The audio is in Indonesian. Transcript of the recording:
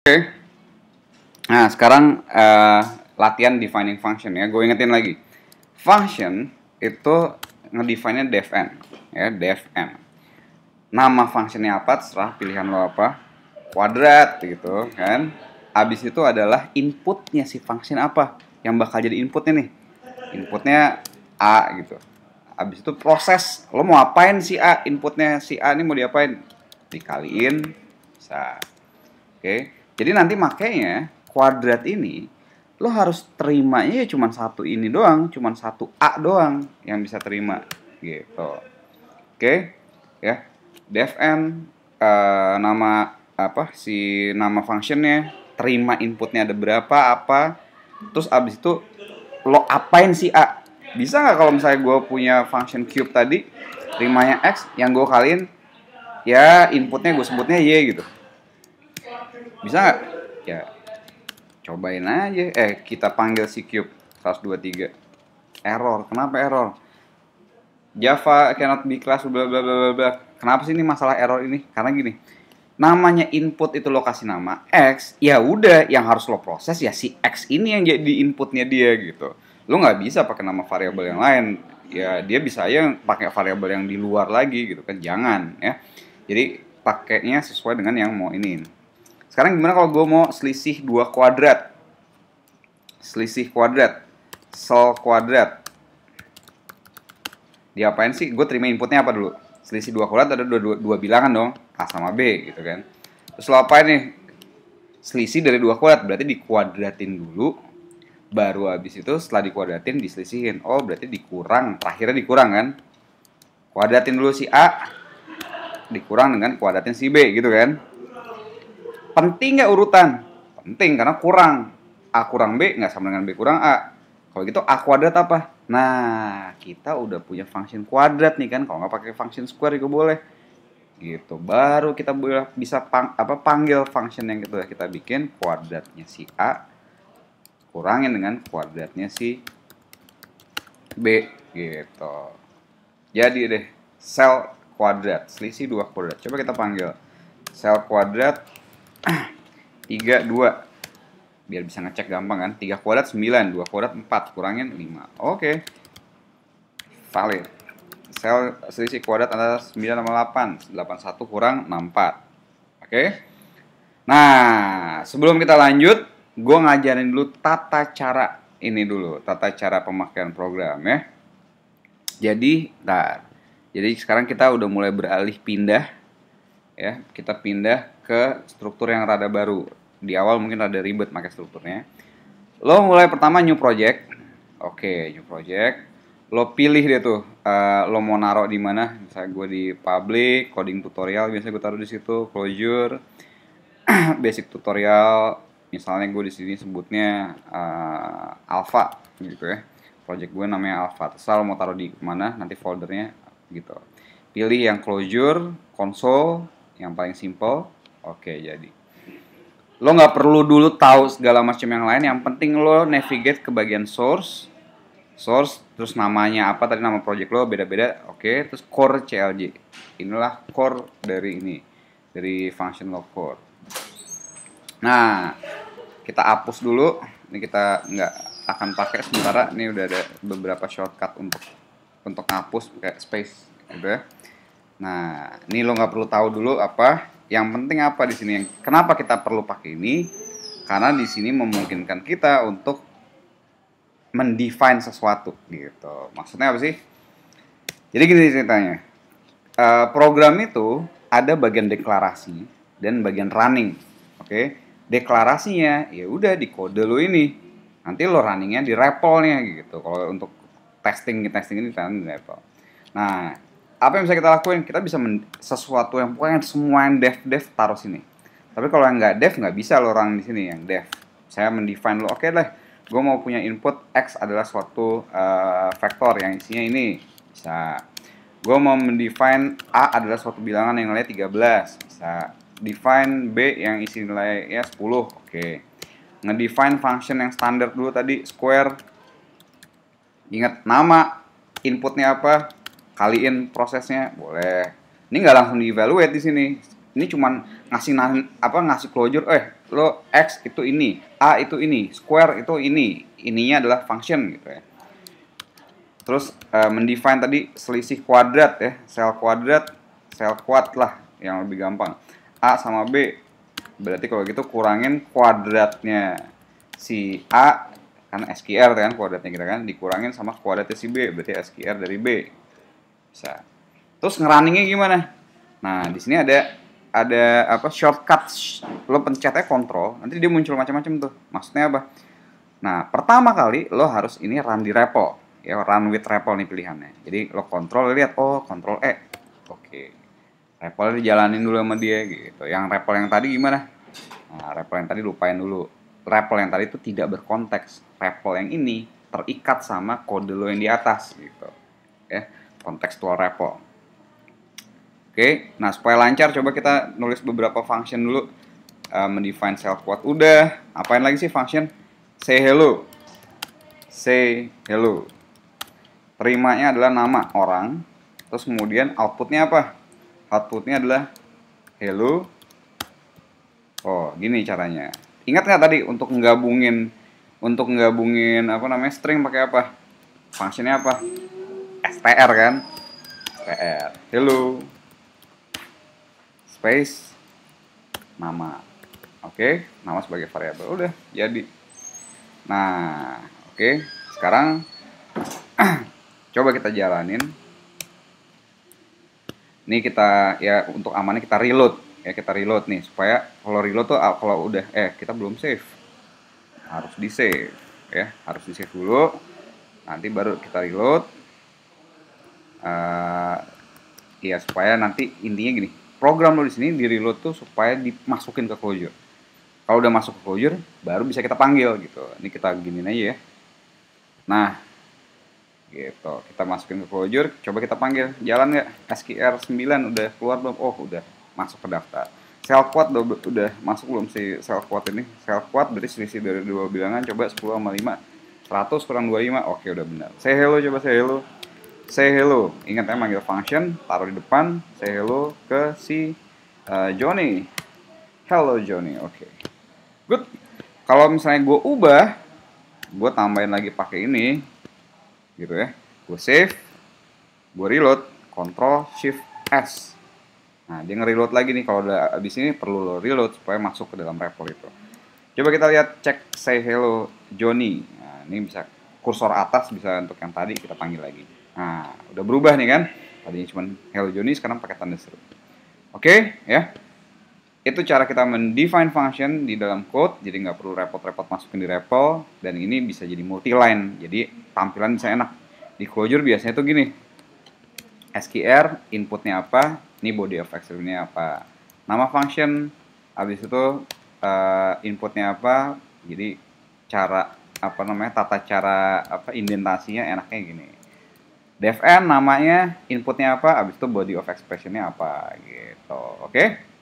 Oke. Nah, sekarang latihan defining function ya. Gue ingetin lagi. Function itu ngedefine-nya defn, ya, defn. Nama functionnya apa, terserah pilihan lo apa. Kuadrat gitu kan. Abis itu adalah inputnya si function apa yang bakal jadi inputnya nih. Inputnya A gitu. Abis itu proses, lo mau apain si A, inputnya si A ini mau diapain? Dikaliin bisa. Oke. Jadi nanti makanya kuadrat ini lo harus terimanya ya cuma satu ini doang, cuma satu A doang yang bisa terima gitu. Oke, ya. Defn nama apa si nama functionnya, terima inputnya ada berapa apa, terus abis itu lo apain si A. Bisa nggak kalau misalnya gue punya function cube tadi, terimanya X, yang gue kaliin ya inputnya gue sebutnya Y gitu. Bisa nggak? Ya, cobain aja. Kita panggil si cube 123. Error. Kenapa error? Java cannot be class bla bla bla bla. Kenapa sih ini masalah error ini? Karena gini. Namanya input itu lo kasih nama X, ya udah yang harus lo proses ya si X ini yang jadi inputnya dia gitu. Lo nggak bisa pakai nama variabel yang lain. Ya dia bisa aja pakai variabel yang di luar lagi gitu kan. Jangan ya. Jadi pakainya sesuai dengan yang mau ini. Sekarang gimana kalau gue mau selisih 2 kuadrat? Selisih kuadrat. Sol kuadrat. Diapain sih? Gue terima inputnya apa dulu? Selisih 2 kuadrat ada dua bilangan dong. A sama B gitu kan. Terus lo apain nih? Selisih dari 2 kuadrat. Berarti dikuadratin dulu. Baru habis itu setelah dikuadratin diselisihin. Oh berarti dikurang. Terakhirnya dikurang kan? Kuadratin dulu si A. Dikurang dengan kuadratin si B gitu kan. Penting nggak urutan? Penting karena kurang. A kurang B nggak sama dengan B kurang A. Kalau gitu A kuadrat apa? Nah, kita udah punya function kuadrat nih kan. Kalau nggak pakai function square juga boleh. Gitu. Baru kita bisa panggil function yang kita bikin kuadratnya si A kurangin dengan kuadratnya si B gitu. Jadi deh, sel kuadrat, selisih 2 kuadrat. Coba kita panggil sel kuadrat 3, 2. Biar bisa ngecek gampang kan. 3 kuadrat 9, 2 kuadrat 4, kurangin 5. Oke. Valid. Sel selisih kuadrat antara 9 sama 8. 81 kurang 64. Oke. Nah, sebelum kita lanjut, gue ngajarin dulu tata cara ini dulu. Tata cara pemakaian program ya. Jadi, jadi sekarang kita udah mulai beralih pindah ya. Kita pindah ke struktur yang rada baru. Di awal mungkin rada ribet pakai strukturnya. Lo mulai pertama new project. Oke, new project. Lo pilih deh tuh, lo mau naruh di mana? Misalnya gue di public, coding tutorial, biasanya gue taruh di situ, closure, basic tutorial. Misalnya gue di sini sebutnya alpha gitu ya. Project gue namanya alpha. Terserah lo mau taruh di mana, nanti foldernya gitu. Pilih yang closure, console, yang paling simple. Oke, jadi lo nggak perlu dulu tahu segala macam yang lain. Yang penting lo navigate ke bagian source, terus namanya apa tadi, nama project lo beda-beda. Oke, terus core CLJ. Inilah core dari ini, dari function lo core. Nah, kita hapus dulu. Ini kita nggak akan pakai sementara. Ini udah ada beberapa shortcut untuk hapus kayak space gitu ya. Nah, ini lo nggak perlu tahu dulu apa. Yang penting apa di sini? Kenapa kita perlu pakai ini? Karena di sini memungkinkan kita untuk mendefine sesuatu gitu. Maksudnya apa sih? Jadi gini ceritanya. Program itu ada bagian deklarasi dan bagian running. Oke. Deklarasinya ya udah di kode lo ini. Nanti lo runningnya di REPL-nya gitu. Kalau untuk testing ini di REPL. Nah, apa yang bisa kita lakuin? Kita bisa sesuatu yang pokoknya semua yang dev taruh sini. Tapi kalau yang nggak dev nggak bisa lo running di sini yang dev. Saya mendefine lo, oke deh. Gue mau punya input X adalah suatu vektor yang isinya ini. Bisa. Gue mau mendefine A adalah suatu bilangan yang nilainya 13. Bisa. Define B yang isi nilainya 10. Oke. Ngedefine function yang standar dulu tadi, square. Ingat nama, inputnya apa, kaliin prosesnya, boleh. Ini nggak langsung di-evaluate di sini. Ini cuman ngasih closure, lo X itu ini, A itu ini, square itu ini, ininya adalah function gitu ya. Terus mendefine tadi selisih kuadrat ya, sel kuadrat, sel kuad lah yang lebih gampang. A sama B, berarti kalau gitu kurangin kuadratnya si A, kan SQR kan kuadratnya kita kan, dikurangin sama kuadratnya si B, berarti SQR dari B. Bisa. Terus ngerunningnya gimana? Nah, di sini ada apa shortcut, lo pencetnya kontrol, nanti dia muncul macam-macam tuh. Maksudnya apa? Nah, pertama kali lo harus ini run di REPL. Ya, run with REPL nih pilihannya. Jadi lo kontrol, lihat, oh kontrol E. Oke. REPL dijalanin dulu sama dia gitu. Yang REPL yang tadi gimana? Nah, REPL yang tadi lupain dulu. REPL yang tadi itu tidak berkonteks. REPL yang ini terikat sama kode lo yang di atas gitu. Ya, kontekstual REPL. Oke, nah supaya lancar coba kita nulis beberapa function dulu. Mendefine self quote udah. Apain lagi sih function? Say hello. Say hello. Terimanya adalah nama orang. Terus kemudian outputnya apa? Outputnya adalah hello. Oh, gini caranya. Ingat nggak tadi untuk menggabungin apa namanya string pakai apa? Functionnya apa? str kan? str. Hello. Space nama. Oke, nama sebagai variabel. Udah jadi. Nah, oke. Sekarang coba kita jalanin. Ini kita ya untuk amannya kita reload. Ya kita reload nih supaya kalau reload tuh kalau udah kita belum save. Harus di-save ya, harus di-save dulu. Nanti baru kita reload. Ya supaya nanti intinya gini. Program lo di sini di reload tuh supaya dimasukin ke closure. Kalau udah masuk ke closure, baru bisa kita panggil gitu. Ini kita giniin aja ya. Nah, gitu. Kita masukin ke closure, coba kita panggil. Jalan nggak? SQR 9 udah keluar belum? Oh, udah masuk ke daftar. Sel quad udah masuk belum si sel quad ini? Sel quad berarti selisih dari dua bilangan. Coba 10 sama 5. 100 kurang 25. Oke, udah benar. Say hello, coba say hello. Say hello. Ingat ya manggil function, taruh di depan. Say hello ke si Johnny. Hello Johnny. Oke. Good. Kalau misalnya gue ubah, gue tambahin lagi pakai ini, gitu ya. Gue save, gue reload, Ctrl Shift S. Nah, dia nge-reload lagi nih. Kalau udah abis ini perlu lo reload supaya masuk ke dalam REPL itu. Coba kita lihat cek say hello Johnny. Nah, ini bisa kursor atas bisa untuk yang tadi kita panggil lagi. Nah, udah berubah nih kan. Tadinya cuma hello Johnny, sekarang pakai tanda seru. Oke, ya. Itu cara kita mendefine function di dalam code, jadi nggak perlu repot-repot masukin di REPL, dan ini bisa jadi multi-line, jadi tampilan bisa enak. Di closure biasanya tuh gini, SQR, inputnya apa, ini body of exception-nya apa, nama function, habis itu inputnya apa, jadi cara, apa namanya, tata cara apa indentasinya enaknya gini. Defn namanya, inputnya apa, habis itu body of expression-nya apa, gitu, oke?